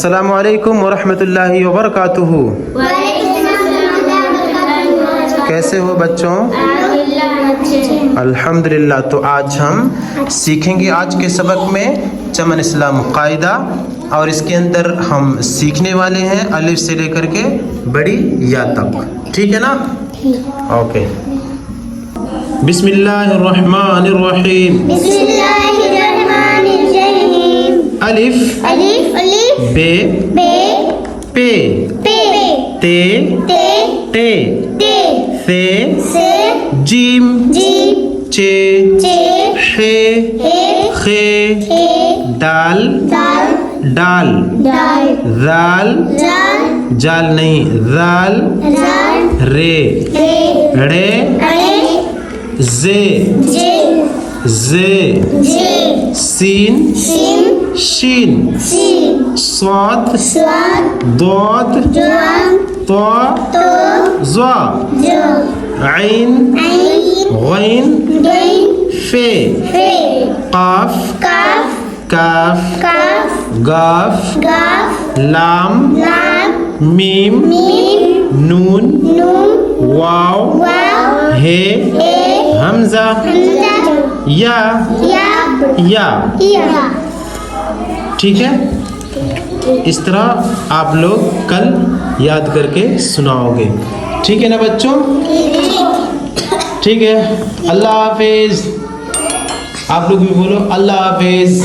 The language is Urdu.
السلام علیکم ورحمۃ اللہ وبرکاتہ۔ کیسے ہو بچوں؟ الحمدللہ۔ تو آج ہم سیکھیں گے آج کے سبق میں چمن اسلام قاعدہ، اور اس کے اندر ہم سیکھنے والے ہیں الف سے لے کر کے بڑی یا تک، ٹھیک ہے نا؟ اوکے۔ بسم اللہ الرحمن الرحیم۔ الف بے پے تے ٹے سے جیم چے خے دال ڈال ذال جال نہیں ذال رے رے زے سین شین صاد ضاد طا ظا عین غین فے قاف کاف گاف لام میم نون واو ہے حمزہ یا ٹھیک ہے؟ اس طرح آپ لوگ کل یاد کر کے سناؤ گے، ٹھیک ہے نا بچوں؟ ٹھیک ہے، اللہ حافظ۔ آپ لوگ بھی بولو اللہ حافظ۔